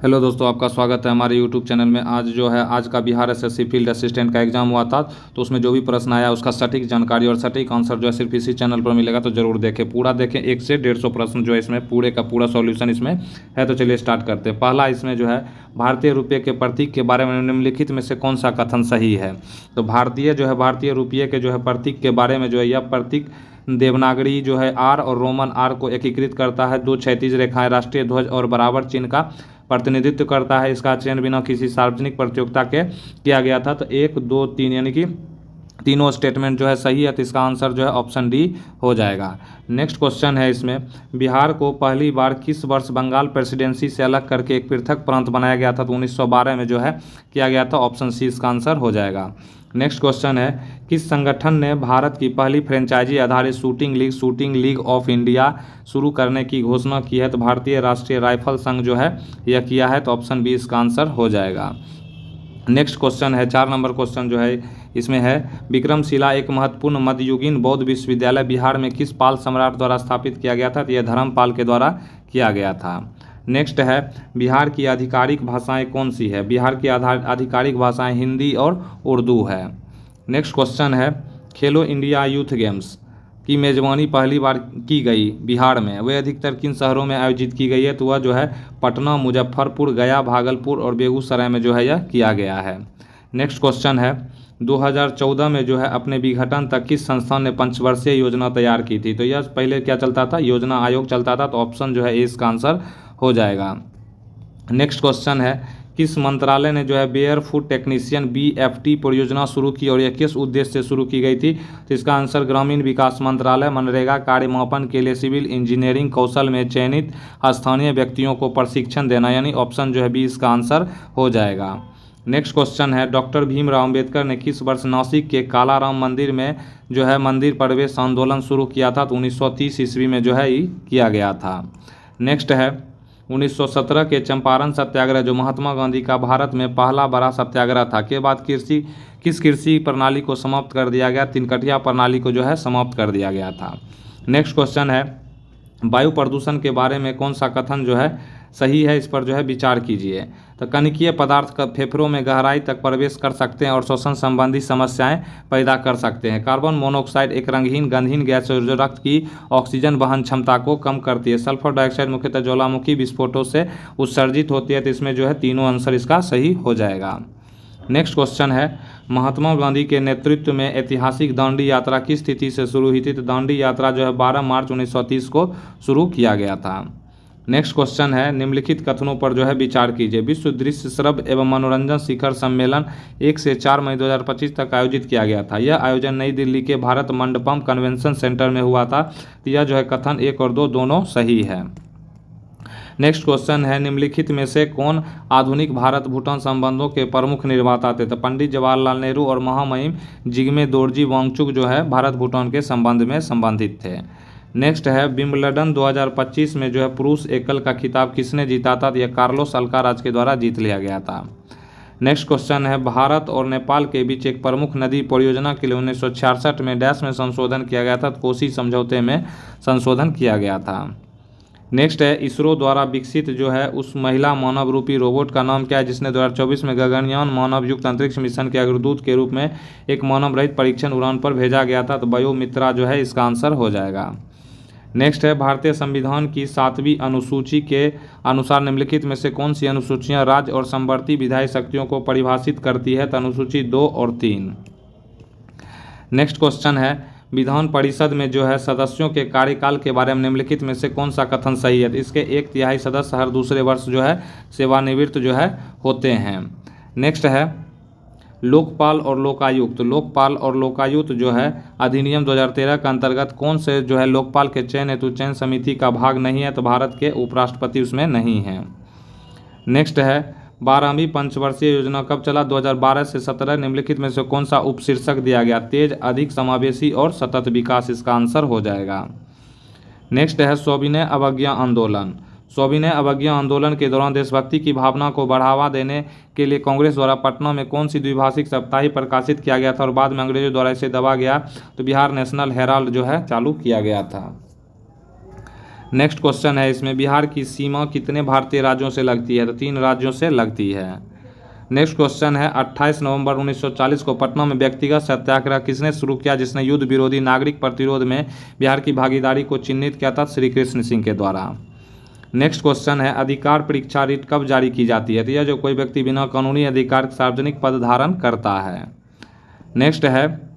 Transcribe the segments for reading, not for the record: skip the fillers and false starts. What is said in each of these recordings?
Hello दोस्तों, आपका स्वागत है हमारे यूट्यूब चैनल में। आज का बिहार एसएससी फील्ड असिस्टेंट का एग्जाम हुआ था, तो उसमें जो भी प्रश्न आया उसका सटीक जानकारी और सटीक आंसर जो है सिर्फ इसी चैनल पर मिलेगा, तो जरूर देखें, पूरा देखें। 1 से 150 प्रश्न जो है इसमें पूरे का पूरा सॉल्यूशन इसमें है। तो चलिए स्टार्ट करते हैं। पहला इसमें जो है भारतीय रुपये के प्रतीक के बारे में निम्नलिखित में से कौन सा कथन सही है। तो भारतीय रुपये के जो है प्रतीक के बारे में जो है, यह प्रतीक देवनागरी जो है आर और रोमन आर को एकीकृत करता है। 2 क्षैतिज रेखाएं राष्ट्रीय ध्वज और बराबर चिन्ह का प्रतिनिधित्व करता है। इसका चयन बिना किसी सार्वजनिक प्रतियोगिता के किया गया था। तो 1, 2, 3 यानी कि तीनों स्टेटमेंट जो है सही है। तो इसका आंसर जो है ऑप्शन डी हो जाएगा। नेक्स्ट क्वेश्चन है इसमें, बिहार को पहली बार किस वर्ष बंगाल प्रेसिडेंसी से अलग करके एक पृथक प्रांत बनाया गया था। तो 1912 में जो है किया गया था। ऑप्शन सी इसका आंसर हो जाएगा। नेक्स्ट क्वेश्चन है, किस संगठन ने भारत की पहली फ्रेंचाइजी आधारित शूटिंग लीग ऑफ इंडिया शुरू करने की घोषणा की है। तो भारतीय राष्ट्रीय राइफल संघ जो है यह किया है। तो ऑप्शन बी इसका आंसर हो जाएगा। नेक्स्ट क्वेश्चन है 4 नंबर क्वेश्चन जो है इसमें है, विक्रमशिला एक महत्वपूर्ण मध्ययुगीन बौद्ध विश्वविद्यालय बिहार में किस पाल सम्राट द्वारा स्थापित किया गया था। तो यह धर्मपाल के द्वारा किया गया था। नेक्स्ट है, बिहार की आधिकारिक भाषाएं कौन सी है। बिहार की आधिकारिक भाषाएं हिंदी और उर्दू है। नेक्स्ट क्वेश्चन है, खेलो इंडिया यूथ गेम्स की मेज़बानी पहली बार की गई बिहार में, वे अधिकतर किन शहरों में आयोजित की गई है। तो वह जो है पटना, मुजफ्फरपुर, गया, भागलपुर और बेगूसराय में जो है यह किया गया है। नेक्स्ट क्वेश्चन है, 2014 में जो है अपने विघटन तक किस संस्थान ने पंचवर्षीय योजना तैयार की थी। तो यह पहले क्या चलता था, योजना आयोग चलता था। तो ऑप्शन जो है ए इसका आंसर हो जाएगा। नेक्स्ट क्वेश्चन है, किस मंत्रालय ने जो है बेयर फूड टेक्नीशियन BFT परियोजना शुरू की और यह किस उद्देश्य से शुरू की गई थी। तो इसका आंसर ग्रामीण विकास मंत्रालय मनरेगा कार्य मापन के लिए सिविल इंजीनियरिंग कौशल में चयनित स्थानीय व्यक्तियों को प्रशिक्षण देना, यानी ऑप्शन जो है बी इसका आंसर हो जाएगा। नेक्स्ट क्वेश्चन है, डॉक्टर भीमराव अंबेडकर ने किस वर्ष नासिक के कालाराम मंदिर में जो है मंदिर प्रवेश आंदोलन शुरू किया था। तो 1930 ईस्वी में जो है ये किया गया था। नेक्स्ट है, 1917 के चंपारण सत्याग्रह जो महात्मा गांधी का भारत में पहला बड़ा सत्याग्रह था के बाद किस कृषि प्रणाली को समाप्त कर दिया गया। 3 कटिया प्रणाली को जो है समाप्त कर दिया गया था। नेक्स्ट क्वेश्चन है, वायु प्रदूषण के बारे में कौन सा कथन जो है सही है, इस पर जो है विचार कीजिए। तो कणिकीय पदार्थ का फेफड़ों में गहराई तक प्रवेश कर सकते हैं और श्वसन संबंधी समस्याएं पैदा कर सकते हैं। कार्बन मोनोऑक्साइड एक रंगहीन गंधहीन गैस है जो रक्त की ऑक्सीजन वहन क्षमता को कम करती है। सल्फर डाइऑक्साइड मुख्यतः ज्वालामुखी विस्फोटों से उत्सर्जित होती है। तो इसमें जो है तीनों आंसर इसका सही हो जाएगा। नेक्स्ट क्वेश्चन है, महात्मा गांधी के नेतृत्व में ऐतिहासिक दांडी यात्रा किस तिथि से शुरू हुई थी। तो दांडी यात्रा जो है 12 मार्च 1930 को शुरू किया गया था। नेक्स्ट क्वेश्चन है, निम्नलिखित कथनों पर जो है विचार कीजिए। विश्व दृश्य श्रव्य एवं मनोरंजन शिखर सम्मेलन 1 से 4 मई 2025 तक आयोजित किया गया था। यह आयोजन नई दिल्ली के भारत मंडपम कन्वेंशन सेंटर में हुआ था। तो यह जो है कथन 1 और 2 दोनों सही है। नेक्स्ट क्वेश्चन है, निम्नलिखित में से कौन आधुनिक भारत भूटान संबंधों के प्रमुख निर्माता थे। तो पंडित जवाहरलाल नेहरू और महामहिम जिग्मे दोरजी वांगचुक जो है भारत भूटान के संबंध में संबंधित थे। नेक्स्ट है, विंबलडन 2025 में जो है पुरुष एकल का खिताब किसने जीता था। तो यह कार्लोस अल्काराज के द्वारा जीत लिया गया था। नेक्स्ट क्वेश्चन है, भारत और नेपाल के बीच एक प्रमुख नदी परियोजना के लिए 1966 में डैश में संशोधन किया गया था। तो कोसी समझौते में संशोधन किया गया था। नेक्स्ट है, इसरो द्वारा विकसित जो है उस महिला मानव रूपी रोबोट का नाम क्या है जिसने 2024 में गगनयान मानव युक्त अंतरिक्ष मिशन के अग्रदूत के रूप में एक मानव रहित परीक्षण उड़ान पर भेजा गया था। तो बायोमित्रा जो है इसका आंसर हो जाएगा। नेक्स्ट है, भारतीय संविधान की 7वीं अनुसूची के अनुसार निम्नलिखित में से कौन सी अनुसूचियां राज्य और समवर्ती विधायी शक्तियों को परिभाषित करती है। तो अनुसूची 2 और 3। नेक्स्ट क्वेश्चन है, विधान परिषद में जो है सदस्यों के कार्यकाल के बारे में निम्नलिखित में से कौन सा कथन सही है। तो इसके 1/3 सदस्य हर दूसरे वर्ष जो है सेवानिवृत्त जो है होते हैं। नेक्स्ट है, लोकपाल और लोकायुक्त जो है अधिनियम 2013 के अंतर्गत कौन से जो है लोकपाल के चयन हेतु चयन समिति का भाग नहीं है। तो भारत के उपराष्ट्रपति उसमें नहीं है। नेक्स्ट है, 12वीं पंचवर्षीय योजना कब चला। 2012 से 17। निम्नलिखित में से कौन सा उपशीर्षक दिया गया, तेज, अधिक समावेशी और सतत विकास। इसका आंसर हो जाएगा। नेक्स्ट है, सविनय अवज्ञा आंदोलन के दौरान देशभक्ति की भावना को बढ़ावा देने के लिए कांग्रेस द्वारा पटना में कौन सी द्विभाषिक साप्ताहिक प्रकाशित किया गया था और बाद में अंग्रेजों द्वारा इसे दबा गया। तो बिहार नेशनल हेराल्ड जो है चालू किया गया था। नेक्स्ट क्वेश्चन है इसमें, बिहार की सीमा कितने भारतीय राज्यों से लगती है? तो 3 राज्यों से लगती है। नेक्स्ट क्वेश्चन है, 28 नवंबर 1940 को पटना में व्यक्तिगत सत्याग्रह किसने शुरू किया जिसने युद्ध विरोधी नागरिक प्रतिरोध में बिहार की भागीदारी को चिन्हित किया था? श्री कृष्ण सिंह के द्वारा। नेक्स्ट क्वेश्चन है, अधिकार परीक्षा रीट कब जारी की जाती है? तो यह जो कोई व्यक्ति बिना कानूनी अधिकार के सार्वजनिक पद धारण करता है। नेक्स्ट है,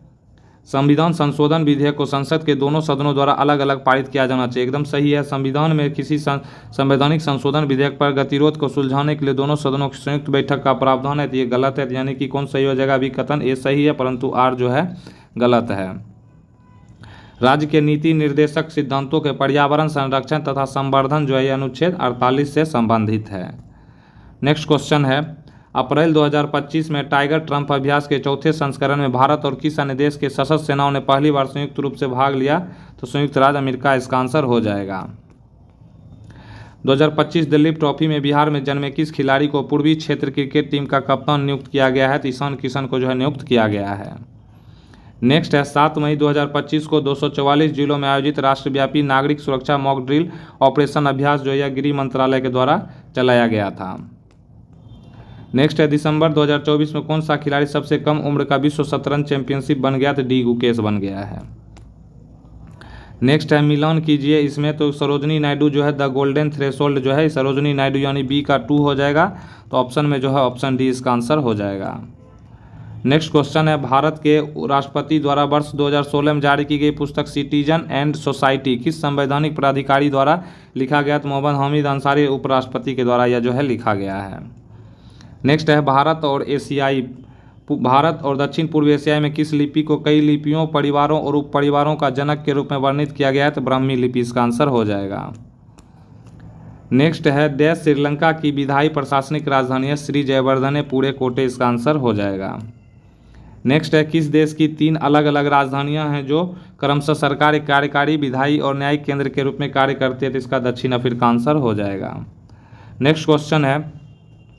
संविधान संशोधन विधेयक को संसद के दोनों सदनों द्वारा अलग अलग पारित किया जाना चाहिए। एकदम सही है। संविधान में किसी संवैधानिक संशोधन विधेयक पर गतिरोध को सुलझाने के लिए दोनों सदनों की संयुक्त बैठक का प्रावधान है। तो ये गलत है, यानी कि कौन सही हो जाएगा? अभी कथन ए सही है, परंतु आर जो है गलत है। राज्य के नीति निर्देशक सिद्धांतों के पर्यावरण संरक्षण तथा संवर्धन जो है अनुच्छेद 48 से संबंधित है। नेक्स्ट क्वेश्चन है, अप्रैल 2025 में टाइगर ट्रंप अभ्यास के चौथे संस्करण में भारत और किस अन्य देश के सशस्त्र सेनाओं ने पहली बार संयुक्त रूप से भाग लिया? तो संयुक्त राज्य अमेरिका इसका आंसर हो जाएगा। 2025 दिलीप ट्रॉफी में बिहार में जन्मे किस खिलाड़ी को पूर्वी क्षेत्र क्रिकेट टीम का कप्तान नियुक्त किया गया है? तो ईशान किशन को जो है नियुक्त किया गया है। नेक्स्ट है, 7 मई 2025 को 244 जिलों में आयोजित राष्ट्रव्यापी नागरिक सुरक्षा मॉक ड्रिल ऑपरेशन अभ्यास जो है गृह मंत्रालय के द्वारा चलाया गया था। नेक्स्ट है, दिसंबर 2024 में कौन सा खिलाड़ी सबसे कम उम्र का विश्व शतरंज चैंपियनशिप बन गया? तो डी गुकेश बन गया है। नेक्स्ट है, मिलान कीजिए इसमें, तो सरोजनी नायडू जो है द गोल्डन थ्रेशोल्ड जो है सरोजनी नायडू यानी बी का 2 हो जाएगा। तो ऑप्शन में जो है ऑप्शन डी इसका आंसर हो जाएगा। नेक्स्ट क्वेश्चन है, भारत के राष्ट्रपति द्वारा वर्ष 2016 में जारी की गई पुस्तक सिटीजन एंड सोसाइटी किस संवैधानिक प्राधिकारी द्वारा लिखा गया? तो मोहम्मद हामिद अंसारी उपराष्ट्रपति के द्वारा यह जो है लिखा गया है। नेक्स्ट है, भारत और दक्षिण पूर्व एशिया में किस लिपि को कई लिपियों, परिवारों और उप परिवारों का जनक के रूप में वर्णित किया गया है? तो ब्राह्मी लिपि इसका आंसर हो जाएगा। नेक्स्ट है, देश श्रीलंका की विधायी प्रशासनिक राजधानी है श्री जयवर्धने पूरे कोटे इसका आंसर हो जाएगा। नेक्स्ट है, किस देश की 3 अलग अलग राजधानियां हैं जो क्रमशः सरकारी, कार्यकारी, विधायी और न्यायिक केंद्र के रूप में कार्य करती है? तो इसका दक्षिण अफ्रीका आंसर हो जाएगा। नेक्स्ट क्वेश्चन है,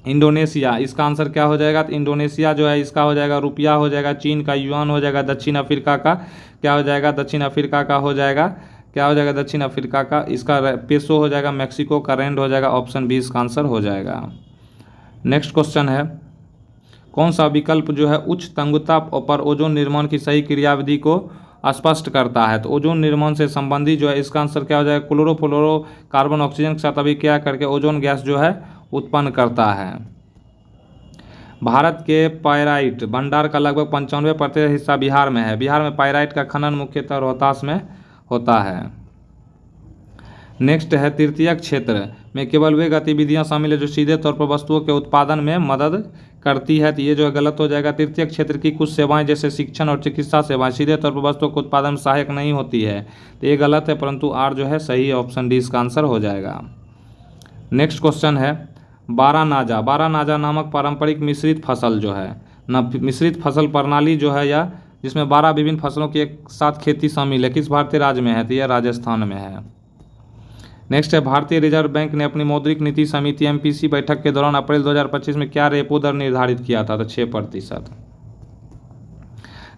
इंडोनेशिया, इसका आंसर क्या हो जाएगा? तो इंडोनेशिया जो है इसका हो जाएगा रुपया हो जाएगा, चीन का युआन हो जाएगा, दक्षिण अफ्रीका का क्या हो जाएगा? दक्षिण अफ्रीका का हो जाएगा क्या हो जाएगा? दक्षिण अफ्रीका का इसका पेसो हो जाएगा, मैक्सिको का रैंड हो जाएगा। ऑप्शन बी इसका आंसर हो जाएगा। नेक्स्ट क्वेश्चन है, कौन सा विकल्प जो है उच्च तंगुता पर ओजोन निर्माण की सही क्रियाविधि को स्पष्ट करता है? तो ओजोन निर्माण से संबंधित जो है इसका आंसर क्या हो जाएगा? क्लोरोफ्लोरो कार्बन ऑक्सीजन के साथ अभिक्रिया करके ओजोन गैस जो है उत्पन्न करता है। भारत के पायराइट भंडार का लगभग 95% हिस्सा बिहार में है। बिहार में पायराइट का खनन मुख्यतः रोहतास में होता है। नेक्स्ट है, तृतीयक क्षेत्र में केवल वे गतिविधियां शामिल है जो सीधे तौर पर वस्तुओं के उत्पादन में मदद करती है। तो ये जो है गलत हो जाएगा। तृतीयक क्षेत्र की कुछ सेवाएं जैसे शिक्षण और चिकित्सा सेवाएं सीधे तौर पर वस्तुओं के उत्पादन में सहायक नहीं होती है। तो ये गलत है, परंतु आर जो है सही है। ऑप्शन डी इसका आंसर हो जाएगा। नेक्स्ट क्वेश्चन है, बारानाजा नामक पारंपरिक मिश्रित फसल जो है मिश्रित फसल प्रणाली जो है या जिसमें 12 विभिन्न फसलों की एक साथ खेती शामिल है, किस भारतीय राज्य में है? तो यह राजस्थान में है। नेक्स्ट है, भारतीय रिजर्व बैंक ने अपनी मौद्रिक नीति समिति एमपीसी बैठक के दौरान अप्रैल 2025 में क्या रेपो दर निर्धारित किया था? तो 6%।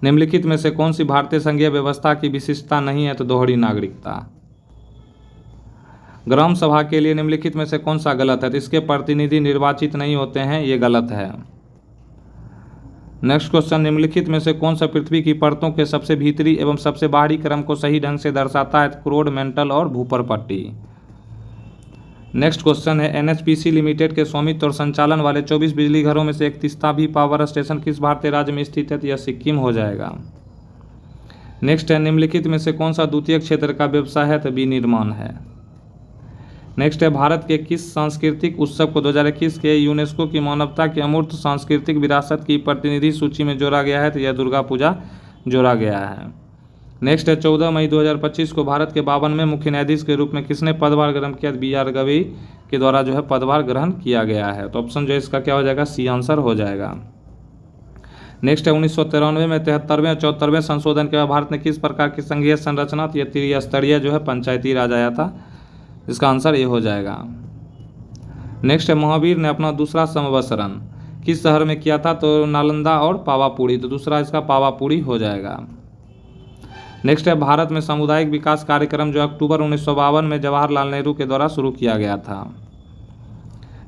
निम्नलिखित में से कौन सी भारतीय संघीय व्यवस्था की विशिष्टता नहीं है? तो दोहरी नागरिकता। ग्राम सभा के लिए निम्नलिखित में से कौन सा गलत है? तो इसके प्रतिनिधि निर्वाचित नहीं होते हैं, ये गलत है। नेक्स्ट क्वेश्चन, निम्नलिखित में से कौन सा पृथ्वी की परतों के सबसे भीतरी एवं सबसे बाहरी क्रम को सही ढंग से दर्शाता है? क्रोड, मेंटल और भूपर पट्टी। नेक्स्ट क्वेश्चन है, एनएचपीसी लिमिटेड के स्वामित्व और संचालन वाले 24 बिजली घरों में से एक तिस्ताभी पावर स्टेशन किस भारतीय राज्य में स्थित है? तो यह सिक्किम हो जाएगा। नेक्स्ट है, निम्नलिखित में से कौन सा द्वितीय क्षेत्र का व्यवसाय है? तो विनिर्माण है। नेक्स्ट है, भारत के किस सांस्कृतिक उत्सव को 2021 के यूनेस्को की मानवता की अमूर्त सांस्कृतिक विरासत की प्रतिनिधि सूची में जोड़ा गया है? तो यह दुर्गा पूजा जोड़ा गया है। नेक्स्ट है, 14 मई 2025 को भारत के 52वें मुख्य न्यायाधीश के रूप में किसने पदभार ग्रहण किया? BR गवई के द्वारा जो है पदभार ग्रहण किया गया है। तो ऑप्शन जो है इसका क्या हो जाएगा? सी आंसर हो जाएगा। नेक्स्ट है, 1993 में 73वें और 74वें संशोधन के बाद भारत ने किस प्रकार की संघीय संरचना? तो यह त्रिस्तरीय जो है पंचायती राज आया था। इसका आंसर ये हो जाएगा। नेक्स्ट है, महावीर ने अपना दूसरा संवत्सरण किस शहर में किया था? तो नालंदा और पावापुरी। तो दूसरा इसका पावापुरी हो जाएगा। नेक्स्ट है भारत में सामुदायिक विकास कार्यक्रम जो अक्टूबर 1952 में जवाहरलाल नेहरू के द्वारा शुरू किया गया था।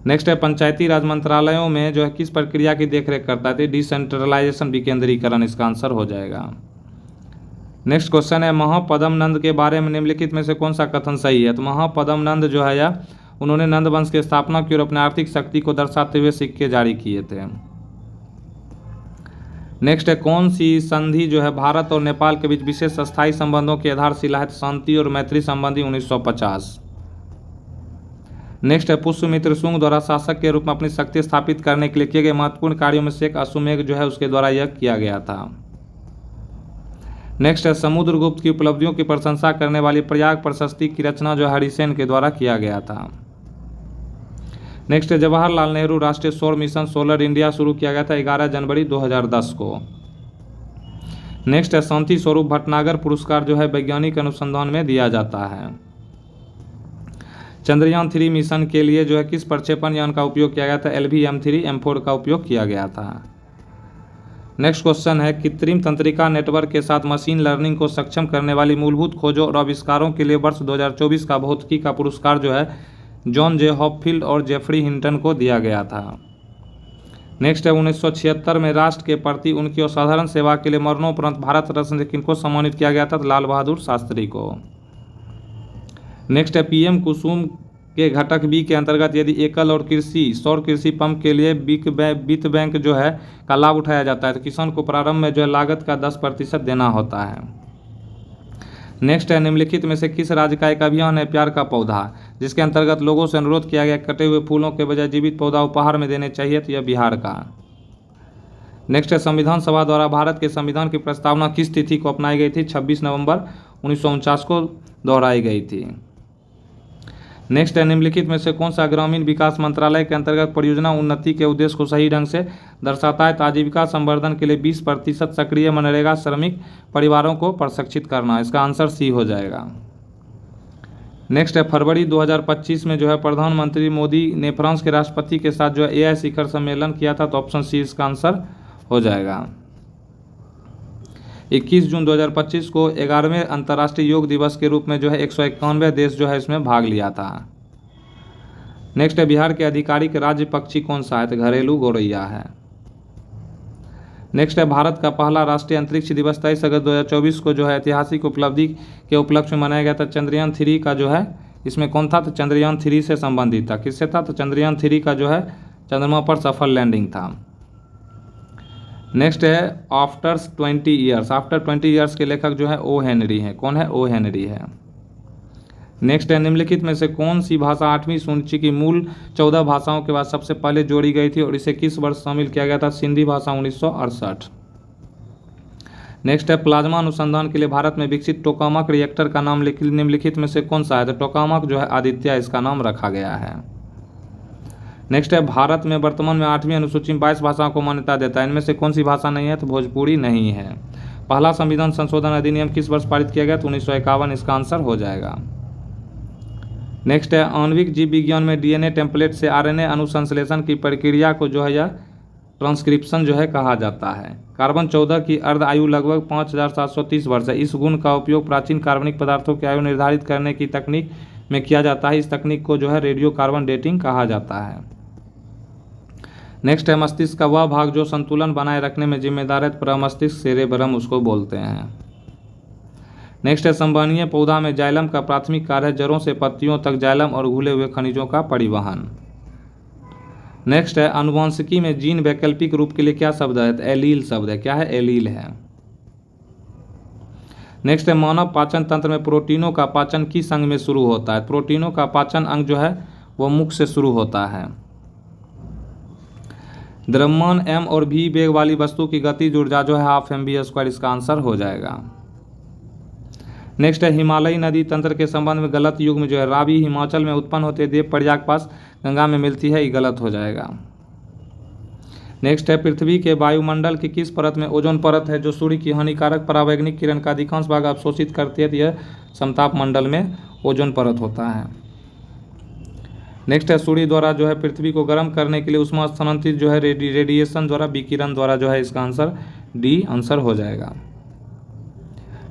नेक्स्ट है पंचायती राज मंत्रालयों में जो है किस प्रक्रिया की देखरेख करता है? डिसेंट्रलाइजेशन, विकेंद्रीकरण इसका आंसर हो जाएगा। नेक्स्ट क्वेश्चन है महापद्म नंद के बारे में निम्नलिखित में से कौन सा कथन सही है? तो महापद्म नंद जो है या उन्होंने नंद वंश की स्थापना की और अपने आर्थिक शक्ति को दर्शाते हुए सिक्के जारी किए थे। नेक्स्ट है कौन सी संधि जो है भारत और नेपाल के बीच विशेष स्थायी संबंधों की आधारशिला है? शांति और मैत्री संबंधी 1950। नेक्स्ट है पुष्यमित्र शुंग द्वारा शासक के रूप में अपनी शक्ति स्थापित करने के लिए किए गए महत्वपूर्ण कार्यों में से एक अश्वमेध जो है उसके द्वारा यह किया गया था। नेक्स्ट है समुद्रगुप्त की उपलब्धियों की प्रशंसा करने वाली प्रयाग प्रशस्ति की रचना जो हरिसेन के द्वारा किया गया था। नेक्स्ट है जवाहरलाल नेहरू राष्ट्रीय सौर मिशन सोलर इंडिया शुरू किया गया था 11 जनवरी 2010 को। नेक्स्ट है शांति स्वरूप भटनागर पुरस्कार जो है वैज्ञानिक अनुसंधान में दिया जाता है। चंद्रयान 3 मिशन के लिए जो है किस प्रक्षेपण यान का उपयोग किया गया था? LV-M3 M4 का उपयोग किया गया था। नेक्स्ट क्वेश्चन है कृत्रिम तंत्रिका नेटवर्क के साथ मशीन लर्निंग को सक्षम करने वाली मूलभूत खोजों और आविष्कारों के लिए वर्ष 2024 का भौतिकी का पुरस्कार जो है जॉन जे हॉपफील्ड और जेफरी हिंटन को दिया गया था। नेक्स्ट है 1976 में राष्ट्र के प्रति उनकी असाधारण सेवा के लिए मरणोपरांत भारत रत्न से किनको सम्मानित किया गया था? तो लाल बहादुर शास्त्री को। नेक्स्ट है पीएम कुसुम के घटक बी के अंतर्गत यदि एकल और सौर कृषि पंप के लिए वित्त बैंक जो है का लाभ उठाया जाता है तो किसान को प्रारंभ में जो है लागत का 10% देना होता है। नेक्स्ट है निम्नलिखित में से किस राज्य का एक अभियान है प्यार का पौधा, जिसके अंतर्गत लोगों से अनुरोध किया गया कटे हुए फूलों के बजाय जीवित पौधा उपहार में देने चाहिए? तो यह बिहार का। नेक्स्ट है संविधान सभा द्वारा भारत के संविधान की प्रस्तावना किस तिथि को अपनाई गई थी? 26 नवंबर 1949 को दोहराई गई थी। नेक्स्ट है निम्नलिखित में से कौन सा ग्रामीण विकास मंत्रालय के अंतर्गत परियोजना उन्नति के उद्देश्य को सही ढंग से दर्शाता है? तो आजीविका संवर्धन के लिए 20% सक्रिय मनरेगा श्रमिक परिवारों को प्रशिक्षित करना, इसका आंसर सी हो जाएगा। नेक्स्ट है फरवरी 2025 में जो है प्रधानमंत्री मोदी ने फ्रांस के राष्ट्रपति के साथ जो है AI शिखर सम्मेलन किया था, तो ऑप्शन सी इसका आंसर हो जाएगा। 21 जून 2025 को 11वें अंतर्राष्ट्रीय योग दिवस के रूप में जो है 191 देश जो है इसमें भाग लिया था। नेक्स्ट है बिहार के आधिकारिक राज्य पक्षी कौन सा है? तो घरेलू गौरैया है। नेक्स्ट है भारत का पहला राष्ट्रीय अंतरिक्ष दिवस 23 अगस्त 2024 को जो है ऐतिहासिक उपलब्धि के उपलक्ष्य में मनाया गया था। चंद्रयान 3 का जो है इसमें कौन था? तो चंद्रयान 3 से संबंधित था। किससे था? तो चंद्रयान 3 का जो है चंद्रमा पर सफल लैंडिंग था। नेक्स्ट है आफ्टर 20 ईयर्स, आफ्टर 20 ईयर्स के लेखक जो है ओ हेनरी हैं। कौन है? ओ हेनरी है। नेक्स्ट है निम्नलिखित में से कौन सी भाषा 8वीं सूची की मूल 14 भाषाओं के बाद सबसे पहले जोड़ी गई थी और इसे किस वर्ष शामिल किया गया था? सिंधी भाषा 1968। नेक्स्ट है प्लाज्मा अनुसंधान के लिए भारत में विकसित टोकामक रिएक्टर का नाम निम्नलिखित में से कौन सा है? तो टोकामक जो है आदित्य इसका नाम रखा गया है। नेक्स्ट है भारत में वर्तमान में 8वीं अनुसूची में 22 भाषाओं को मान्यता देता है, इनमें से कौन सी भाषा नहीं है? तो भोजपुरी नहीं है। पहला संविधान संशोधन अधिनियम किस वर्ष पारित किया गया? तो 1951 इसका आंसर हो जाएगा। नेक्स्ट है आणविक जीव विज्ञान में DNA टेम्पलेट से RNA अनुसंश्लेषण की प्रक्रिया को जो है या ट्रांसक्रिप्शन जो है कहा जाता है। कार्बन 14 की अर्ध आयु लगभग 5730 वर्ष है। इस गुण का उपयोग प्राचीन कार्बनिक पदार्थों की आयु निर्धारित करने की तकनीक में किया जाता है। इस तकनीक को जो है रेडियो कार्बन डेटिंग कहा जाता है। नेक्स्ट है मस्तिष्क का वह भाग जो संतुलन बनाए रखने में जिम्मेदार है, प्रमस्तिष्क सेरेब्रम उसको बोलते हैं। नेक्स्ट है संवहनीय पौधा में जाइलम का प्राथमिक कार्य है जड़ों से पत्तियों तक जाइलम और घुले हुए खनिजों का परिवहन। नेक्स्ट है अनुवांशिकी में जीन वैकल्पिक रूप के लिए क्या शब्द है? तो एलील शब्द है। क्या है? एलील है। नेक्स्ट है मानव पाचन तंत्र में प्रोटीनों का पाचन किस अंग में शुरू होता है? प्रोटीनों का पाचन अंग जो है वो मुख से शुरू होता है। द्रव्यमान m और v वेग वाली वस्तु की गतिज ऊर्जा जो है 12 mv², इसका आंसर हो जाएगा। नेक्स्ट है हिमालयी नदी तंत्र के संबंध में गलत युग में जो है रावी हिमाचल में उत्पन्न होते देव प्रयाग पास गंगा में मिलती है, ये गलत हो जाएगा। नेक्स्ट है पृथ्वी के वायुमंडल की किस परत में ओजोन परत है जो सूर्य की हानिकारक परावैंगनिक किरण का अधिकांश भाग अवशोषित करती है? तो यह समताप मंडल में ओजोन परत होता है। नेक्स्ट है सूर्य द्वारा जो है पृथ्वी को गर्म करने के लिए उष्मा स्थानांतरित जो है रेडिएशन द्वारा विकिरण द्वारा जो है इसका आंसर डी आंसर हो जाएगा।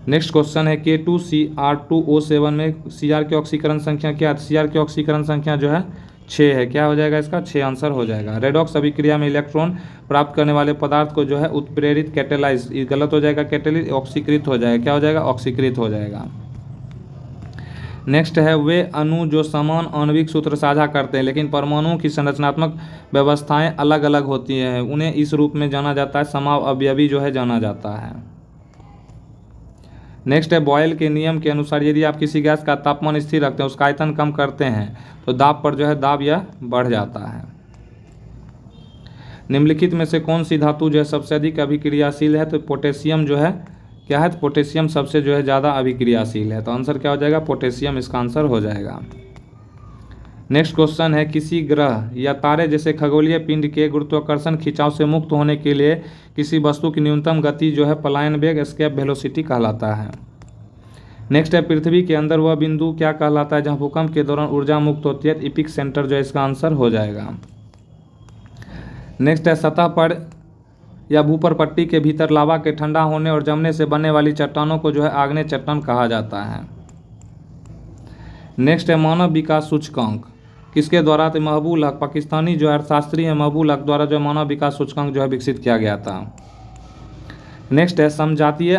नेक्स्ट क्वेश्चन है K2Cr2O7 में Cr की ऑक्सीकरण संख्या क्या है? Cr की ऑक्सीकरण संख्या जो है 6 है। क्या हो जाएगा इसका? 6 आंसर हो जाएगा। रेडॉक्स अभिक्रिया में इलेक्ट्रॉन प्राप्त करने वाले पदार्थ को जो है उत्प्रेरित कैटेलाइज, गलत हो जाएगा, कैटेलिस ऑक्सीकृत हो जाएगा। क्या हो जाएगा? ऑक्सीकृत हो जाएगा। नेक्स्ट है वे अणु जो समान आणविक सूत्र साझा करते हैं लेकिन परमाणुओं की संरचनात्मक व्यवस्थाएं अलग अलग होती हैं, उन्हें इस रूप में जाना जाता है, समावयवी जो है जाना जाता है। नेक्स्ट है बॉयल के नियम के अनुसार यदि आप किसी गैस का तापमान स्थिर रखते हैं, उसका आयतन कम करते हैं तो दाब पर जो है दाब यह बढ़ जाता है। निम्नलिखित में से कौन सी धातु जो है सबसे अधिक अभिक्रियाशील है? तो पोटेशियम जो है क्या है? तो पोटेशियम सबसे जो है ज़्यादा अभिक्रियाशील है। तो आंसर क्या हो जाएगा? पोटेशियम इसका आंसर हो जाएगा। नेक्स्ट क्वेश्चन है किसी ग्रह या तारे जैसे खगोलीय पिंड के गुरुत्वाकर्षण खिंचाव से मुक्त होने के लिए किसी वस्तु की न्यूनतम गति जो है पलायन वेग, एस्केप वेलोसिटी कहलाता है। नेक्स्ट है पृथ्वी के अंदर वह बिंदु क्या कहलाता है जहां भूकंप के दौरान ऊर्जा मुक्त होती है? इपिक सेंटर जो है इसका आंसर हो जाएगा। नेक्स्ट है सतह पर या भूपर पट्टी के भीतर लावा के ठंडा होने और जमने से बनने वाली चट्टानों को जो है आग्नेय चट्टान कहा जाता है। नेक्स्ट है मानव विकास सूचकांक किसके द्वारा? तो महबूल हक, पाकिस्तानी जो अर्थशास्त्री है महबूल हक द्वारा जो मानव विकास सूचकांक जो है विकसित किया गया था। नेक्स्ट है समजातीय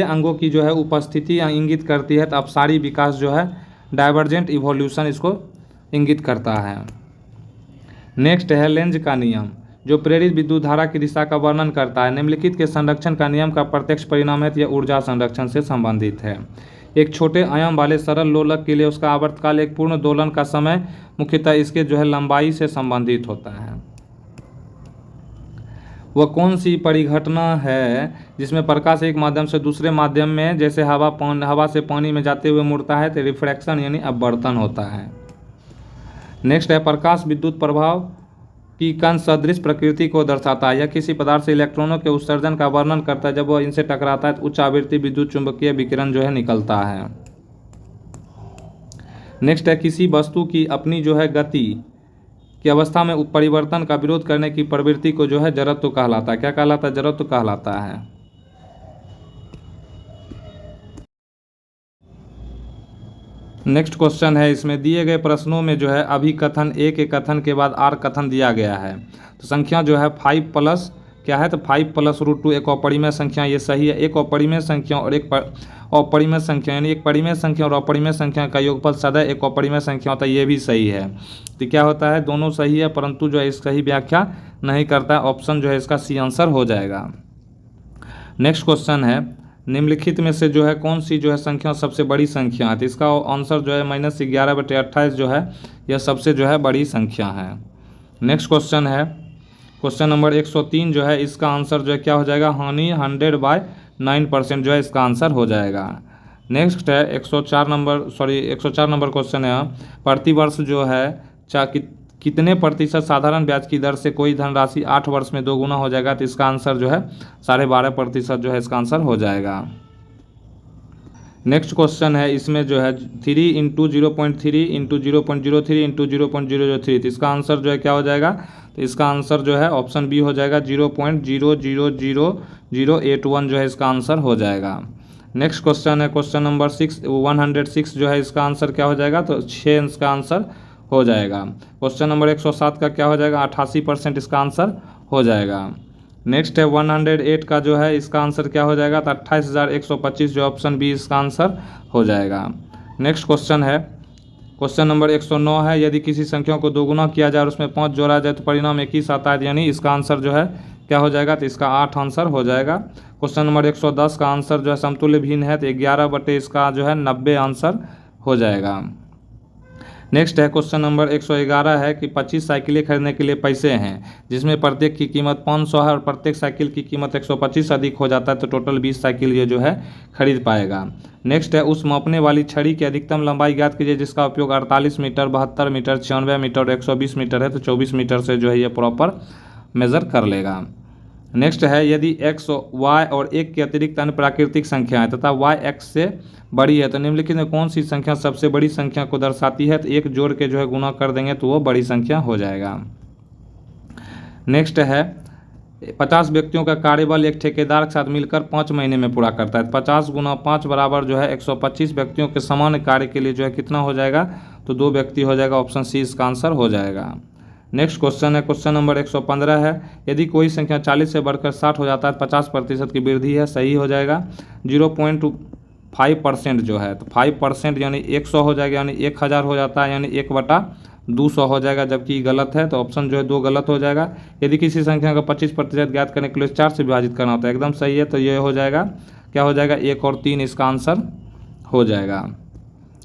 अंगों की जो है उपस्थिति इंगित करती है, तो अपसारी विकास जो है डाइवर्जेंट इवोल्यूशन इसको इंगित करता है। नेक्स्ट है लेंज का नियम जो प्रेरित विद्युत धारा की दिशा का वर्णन करता है। निम्नलिखित के संरक्षण का नियम का प्रत्यक्ष परिणाम है, यह ऊर्जा संरक्षण से संबंधित है। एक छोटे आयाम वाले सरल लोलक के लिए उसका आवर्तकाल एक पूर्ण दोलन का समय मुख्यतः इसके जो है लंबाई से संबंधित होता है। वह कौन सी परिघटना है जिसमें प्रकाश एक माध्यम से दूसरे माध्यम में जैसे हवा से पानी में जाते हुए मुड़ता है? तो रिफ्रैक्शन यानी अपवर्तन होता है। नेक्स्ट है प्रकाश विद्युत प्रभाव की कण सदृश प्रकृति को दर्शाता है। यह किसी पदार्थ से इलेक्ट्रॉनों के उत्सर्जन का वर्णन करता है। जब वह इनसे टकराता है तो उच्च आवृत्ति विद्युत चुंबकीय विकिरण जो है निकलता है। नेक्स्ट है किसी वस्तु की अपनी जो है गति की अवस्था में परिवर्तन का विरोध करने की प्रवृत्ति को जो है जड़त्व कहलाता है। क्या कहलाता है? जड़त्व कहलाता है। नेक्स्ट क्वेश्चन है इसमें दिए गए प्रश्नों में जो है अभिकथन ए के कथन के बाद आर कथन दिया गया है। तो संख्या जो है 5 प्लस क्या है? तो 5 + √2 एक अपरिमेय संख्या, ये सही है। एक अपरिमेय संख्या और एक अपरिमेय संख्या यानी एक परिमेय संख्या और अपरिमेय संख्या का योगफल सदैव एक अपरिमेय संख्या होता है, ये भी सही है। तो क्या होता है? दोनों सही है परंतु जो है इसका ही व्याख्या नहीं करता है। ऑप्शन जो है इसका सी आंसर हो जाएगा। नेक्स्ट क्वेश्चन है निम्नलिखित में से जो है कौन सी जो है संख्या सबसे बड़ी संख्या है? तो इसका आंसर जो है -11/28 जो है यह सबसे जो है बड़ी संख्या है। नेक्स्ट क्वेश्चन है क्वेश्चन नंबर 103 जो है इसका आंसर जो है क्या हो जाएगा? हानि 100/9% जो है इसका आंसर हो जाएगा। नेक्स्ट है 104 नंबर क्वेश्चन है प्रतिवर्ष जो है कितने प्रतिशत साधारण ब्याज की दर से कोई धनराशि 8 वर्ष में 2 गुना हो जाएगा? तो इसका आंसर जो है 12.5% जो है इसका आंसर हो जाएगा। नेक्स्ट क्वेश्चन है इसमें जो है 3 × 0.3 × 0.03 × 0.003, तो इसका आंसर जो है क्या हो जाएगा? तो इसका आंसर जो है ऑप्शन बी हो जाएगा 0.000081 जो है इसका आंसर हो जाएगा। नेक्स्ट क्वेश्चन है क्वेश्चन नंबर 106 जो है इसका आंसर क्या हो जाएगा? तो 6 इसका आंसर हो जाएगा। क्वेश्चन नंबर 107 का क्या हो जाएगा? 88% इसका आंसर हो जाएगा। नेक्स्ट है 108 का जो है इसका आंसर क्या हो जाएगा? तो 28,125 जो ऑप्शन बी इसका आंसर हो जाएगा। नेक्स्ट क्वेश्चन है क्वेश्चन नंबर 109 है यदि किसी संख्या को 2 गुना किया जाए और उसमें 5 जोड़ा जाए तो परिणाम 21 आता है, यानी इसका आंसर जो है क्या हो जाएगा? तो इसका 8 आंसर हो जाएगा। क्वेश्चन नंबर 110 का आंसर जो है समतुल्य भिन्न है, तो 11 इसका जो है 90 आंसर हो जाएगा। नेक्स्ट है क्वेश्चन नंबर 111 है कि 25 साइकिलें खरीदने के लिए पैसे हैं जिसमें प्रत्येक की कीमत 500 है और प्रत्येक साइकिल की कीमत 125 अधिक हो जाता है, तो टोटल 20 साइकिल ये जो है खरीद पाएगा। नेक्स्ट है उस मापने वाली छड़ी की अधिकतम लंबाई ज्ञात कीजिए जिसका उपयोग 48 मीटर, 72 मीटर, 96 मीटर और 120 मीटर है, तो 24 मीटर से जो है ये प्रॉपर मेज़र कर लेगा। नेक्स्ट है यदि x, y और 1 के अतिरिक्त अन्य प्राकृतिक संख्या है तथा y x से बड़ी है तो निम्नलिखित में कौन सी संख्या सबसे बड़ी संख्या को दर्शाती है? तो 1 जोड़ के जो है गुना कर देंगे तो वो बड़ी संख्या हो जाएगा। नेक्स्ट है 50 व्यक्तियों का कार्यबल एक ठेकेदार के साथ मिलकर 5 महीने में पूरा करता है। 50 गुना 5 बराबर जो है 125 व्यक्तियों के समान कार्य के लिए जो है कितना हो जाएगा, तो 2 व्यक्ति हो जाएगा। ऑप्शन सी इसका आंसर हो जाएगा। नेक्स्ट क्वेश्चन है, क्वेश्चन नंबर 115 है, यदि कोई संख्या 40 से बढ़कर 60 हो जाता है 50% की वृद्धि है, सही हो जाएगा। 0.5% जो है, तो 5% यानी 100 हो जाएगा, यानी 1000 हो जाता है, यानी 1/200 हो जाएगा, जबकि गलत है, तो ऑप्शन जो है 2 गलत हो जाएगा। यदि किसी संख्या का 25% ज्ञात करने के लिए 4 से विभाजित करना होता है, एकदम सही है, तो ये हो जाएगा, क्या हो जाएगा, 1 और 3 इसका आंसर हो जाएगा।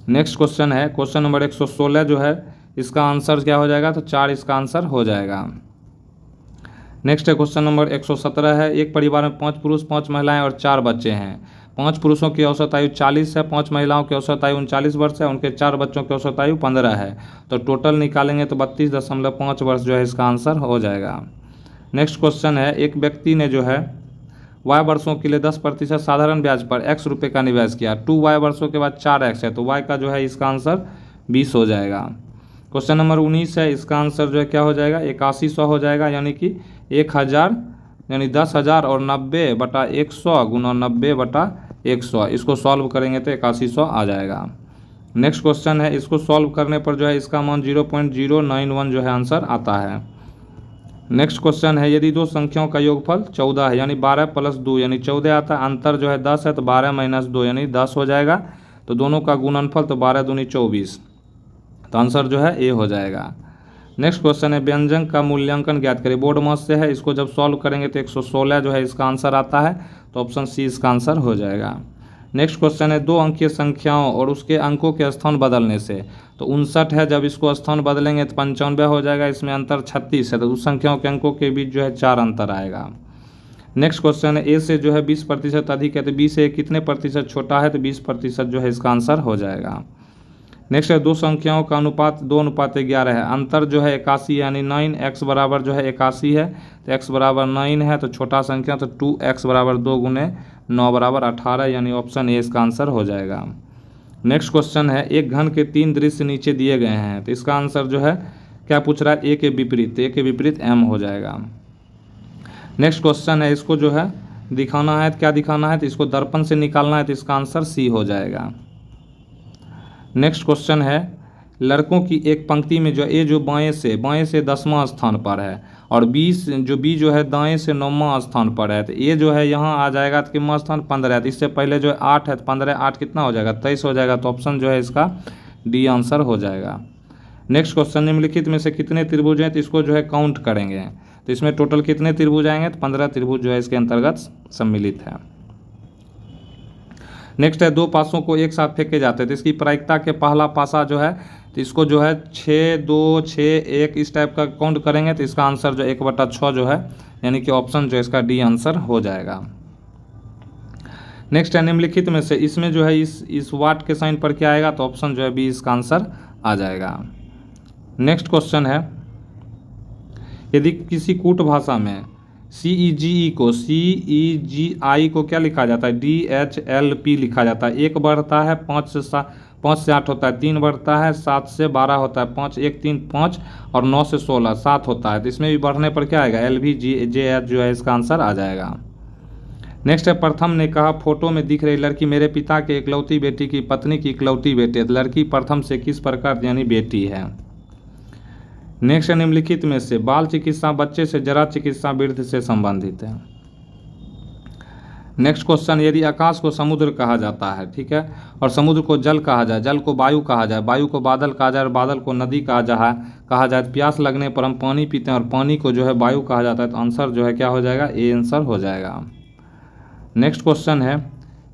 नेक्स्ट क्वेश्चन है, क्वेश्चन नंबर 116 जो है, इसका आंसर क्या हो जाएगा, तो 4 इसका आंसर हो जाएगा। नेक्स्ट है क्वेश्चन नंबर 117 है, एक परिवार में 5 पुरुष 5 महिलाएं और 4 बच्चे हैं। 5 पुरुषों की औसत आयु 40 है, 5 महिलाओं की औसत आयु 39 वर्ष है, उनके 4 बच्चों की औसत आयु 15 है, तो टोटल निकालेंगे तो 32.5 वर्ष जो है इसका आंसर हो जाएगा। नेक्स्ट क्वेश्चन है, एक व्यक्ति ने जो है y वर्षों के लिए 10% साधारण ब्याज पर x रुपये का निवेश किया। 2y वर्षों के बाद 4x है, तो y का जो है इसका आंसर 20 हो जाएगा। क्वेश्चन नंबर 19 है, इसका आंसर जो है क्या हो जाएगा, 8100 हो जाएगा, यानी कि 1000 यानी 10,000 और 90/100 गुना 90/100, इसको सॉल्व करेंगे तो 8100 आ जाएगा। नेक्स्ट क्वेश्चन है, इसको सॉल्व करने पर जो है इसका मान 0.091 जो है आंसर आता है। नेक्स्ट क्वेश्चन है, यदि दो संख्याओं का योगफल 14 है, यानी 12 + 2 यानी 14 आता है, अंतर जो है 10 है, तो 12 - 2 यानी 10 हो जाएगा, तो दोनों का गुणनफल तो 12 दूनी 24, तो आंसर जो है ए हो जाएगा। नेक्स्ट क्वेश्चन है, व्यंजक का मूल्यांकन ज्ञात करें। बोर्ड मास से है, इसको जब सॉल्व करेंगे तो 116 जो है इसका आंसर आता है, तो ऑप्शन सी इसका आंसर हो जाएगा। नेक्स्ट क्वेश्चन है, 2 अंकीय संख्याओं और उसके अंकों के स्थान बदलने से, तो 59 है, जब इसको स्थान बदलेंगे तो 95 हो जाएगा, इसमें अंतर 36 है, तो उस संख्याओं के अंकों के बीच जो है 4 अंतर आएगा। नेक्स्ट क्वेश्चन है, ए से जो है 20% अधिक है, तो बी से कितने प्रतिशत छोटा है, तो 20% जो है इसका आंसर हो जाएगा। नेक्स्ट है, 2 संख्याओं का अनुपात 2:11 है, अंतर जो है 81 यानी 9, x बराबर जो है 81 है, तो x बराबर 9 है, तो छोटा संख्या तो 2x बराबर 2 गुने 9 बराबर 18, यानी ऑप्शन ए इसका आंसर हो जाएगा। नेक्स्ट क्वेश्चन है, एक घन के 3 दृश्य नीचे दिए गए हैं, तो इसका आंसर जो है क्या पूछ रहा है, ए के विपरीत, ए के विपरीत m हो जाएगा। नेक्स्ट क्वेश्चन है, इसको जो है दिखाना है, क्या दिखाना है, तो इसको दर्पण से निकालना है, तो इसका आंसर सी हो जाएगा। नेक्स्ट क्वेश्चन है, लड़कों की एक पंक्ति में जो ए जो बाएं से 10वां स्थान पर है और बी जो है दाएं से 9वां स्थान पर है, तो ए जो है यहाँ आ जाएगा तो कितना स्थान 15 है, तो इससे पहले जो है 8 है, तो 15 8 कितना हो जाएगा, 23 हो जाएगा, तो ऑप्शन जो है इसका डी आंसर हो जाएगा। नेक्स्ट क्वेश्चन, निम्नलिखित में से कितने त्रिभुज हैं, तो इसको जो है काउंट करेंगे, तो इसमें टोटल कितने त्रिभुज आएंगे, तो 15 त्रिभुज जो है इसके अंतर्गत सम्मिलित है। नेक्स्ट है, 2 पासों को एक साथ फेंके जाते हैं, तो इसकी प्रायिकता के पहला पासा जो है, तो इसको जो है 6 2 6 1 इस टाइप का काउंट करेंगे, तो इसका आंसर जो 1/6 जो है, यानी कि ऑप्शन जो है इसका डी आंसर हो जाएगा। नेक्स्ट है, निम्नलिखित में से इसमें जो है इस वाट के साइन पर क्या आएगा, तो ऑप्शन जो है बी इसका आंसर आ जाएगा। नेक्स्ट क्वेश्चन है, यदि किसी कूट भाषा में CEGE को CEGI को क्या लिखा जाता है, DHLP लिखा जाता है। 1 बढ़ता है 5 से 8 होता है, 3 बढ़ता है 7 से 12 होता है, 5 1 3 5 और 9 से 16 7 होता है, तो इसमें भी बढ़ने पर क्या आएगा, LVJH जो है इसका आंसर आ जाएगा। नेक्स्ट है, प्रथम ने कहा, फोटो में दिख रही लड़की मेरे पिता के इकलौती बेटी की पत्नी की इकलौती बेटी है, लड़की प्रथम से किस प्रकार यानी बेटी है। नेक्स्ट है, निम्नलिखित में से बाल चिकित्सा बच्चे से, जरा चिकित्सा वृद्ध से संबंधित है। नेक्स्ट क्वेश्चन, यदि आकाश को समुद्र कहा जाता है, ठीक है, और समुद्र को जल कहा जाए, जल को वायु कहा जाए, वायु को बादल कहा जाए और बादल को नदी कहा जाए, प्यास लगने पर हम पानी पीते हैं और पानी को जो है वायु कहा जाता है, तो आंसर जो है क्या हो जाएगा, ए आंसर हो जाएगा। नेक्स्ट क्वेश्चन है,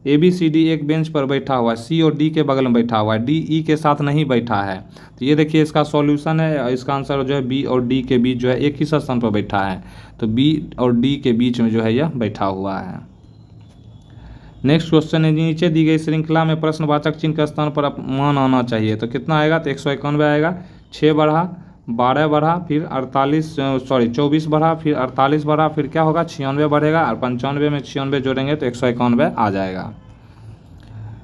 ABCD एक बेंच पर बैठा हुआ है, C और D के बगल में बैठा हुआ है, D E के साथ नहीं बैठा है, तो ये देखिए इसका सॉल्यूशन है, इसका आंसर जो है B और D के बीच जो है एक ही स्थान पर बैठा है, तो B और D के बीच में जो है यह बैठा हुआ है। नेक्स्ट क्वेश्चन है, नीचे दी गई श्रृंखला में प्रश्नवाचक चिन्ह के स्थान पर मान आना चाहिए, तो कितना आएगा, तो 191 आएगा, 6 बढ़ा 12 बढ़ा फिर 24 बढ़ा फिर 48 बढ़ा फिर क्या होगा 96 बढ़ेगा और 95 में 96 जोड़ेंगे तो 191 आ जाएगा।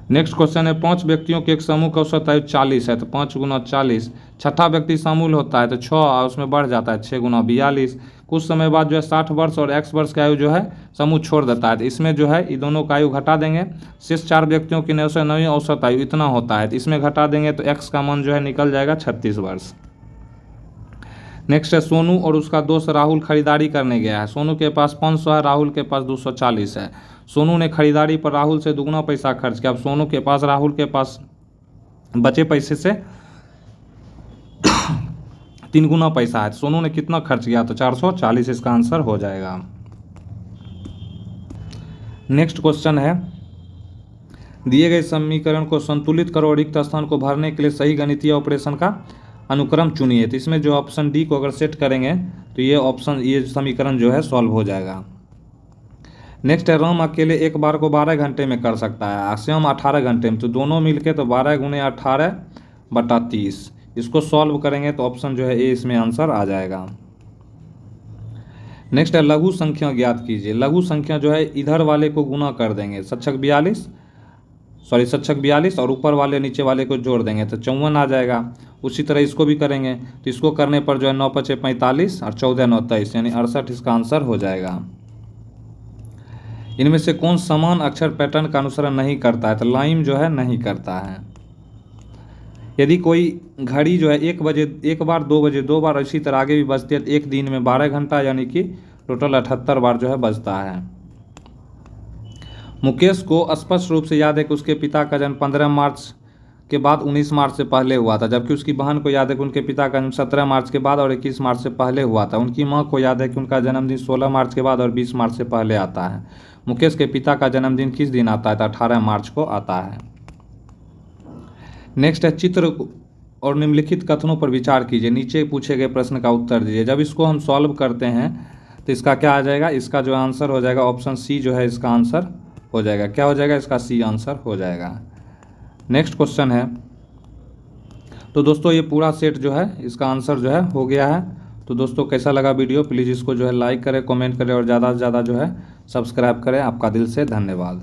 नेक्स्ट क्वेश्चन है 5 व्यक्तियों के एक समूह का औसत आयु 40 है, तो 5 गुना 40। छठा व्यक्ति शामिल होता है तो 6 और उसमें बढ़ जाता है 6 गुना 42। कुछ समय बाद जो है 60 वर्ष और x वर्ष की आयु जो है समूह छोड़ देता है, तो इसमें जो है ये दोनों का आयु घटा देंगे। शेष 4 व्यक्तियों की नई औसत आयु इतना होता है, तो इसमें घटा देंगे तो x का मान जो है निकल जाएगा 36 वर्ष। नेक्स्ट है सोनू और उसका दोस्त राहुल खरीदारी करने गया है। सोनू के पास 500 है, राहुल के पास 240 है। सोनू ने खरीदारी पर राहुल से दुगना पैसा खर्च किया। अब सोनू के पास राहुल के पास बचे पैसे से 3 गुना पैसा है। सोनू ने कितना खर्च किया, तो 440 इसका आंसर हो जाएगा। नेक्स्ट क्वेश्चन है दिए गए समीकरण को संतुलित करो और रिक्त स्थान को भरने के लिए सही गणितीय ऑपरेशन का अनुक्रम चुनिए। तो इसमें जो ऑप्शन डी को अगर सेट करेंगे तो ये समीकरण जो है सॉल्व हो जाएगा। नेक्स्ट है राम अकेले एक बार को 12 घंटे में कर सकता है, श्याम 18 घंटे में, तो दोनों मिलके तो 12 गुणे 18/30। इसको सॉल्व करेंगे तो ऑप्शन जो है ए इसमें आंसर आ जाएगा। नेक्स्ट है लघु संख्या ज्ञात कीजिए। लघु संख्या जो है इधर वाले को गुना कर देंगे, सच्छक 42 और ऊपर वाले नीचे वाले को जोड़ देंगे तो 54 आ जाएगा। उसी तरह इसको भी करेंगे तो इसको करने पर जो है 9 × 5 = 45 और 14 × 9 = 23 यानी 68 इसका आंसर हो जाएगा। इनमें से कौन समान अक्षर पैटर्न का अनुसरण नहीं करता है, तो लाइम जो है नहीं करता है। यदि कोई घड़ी जो है 1 बजे 1 बार, 2 बजे 2 बार, इसी तरह आगे भी बजती है तो एक दिन में 12 घंटा यानी कि टोटल 78 बार जो है बजता है। मुकेश को स्पष्ट रूप से याद है कि उसके पिता का जन्म 15 मार्च के बाद 19 मार्च से पहले हुआ था, जबकि उसकी बहन को याद है कि उनके पिता का जन्म 17 मार्च के बाद और 21 मार्च से पहले हुआ था। उनकी मां को याद है कि उनका जन्मदिन 16 मार्च के बाद और 20 मार्च से पहले आता है। मुकेश के पिता का जन्मदिन किस दिन आता है, तो 18 मार्च को आता है। नेक्स्ट है चित्र और निम्नलिखित कथनों पर विचार कीजिए, नीचे पूछे गए प्रश्न का उत्तर दीजिए। जब इसको हम सॉल्व करते हैं तो इसका क्या आ जाएगा, इसका जो आंसर हो जाएगा ऑप्शन सी जो है इसका आंसर हो जाएगा। क्या हो जाएगा, इसका सी आंसर हो जाएगा। नेक्स्ट क्वेश्चन है, तो दोस्तों ये पूरा सेट जो है इसका आंसर जो है हो गया है। तो दोस्तों कैसा लगा वीडियो, प्लीज़ इसको जो है लाइक करें, कमेंट करें और ज़्यादा से ज़्यादा जो है सब्सक्राइब करें। आपका दिल से धन्यवाद।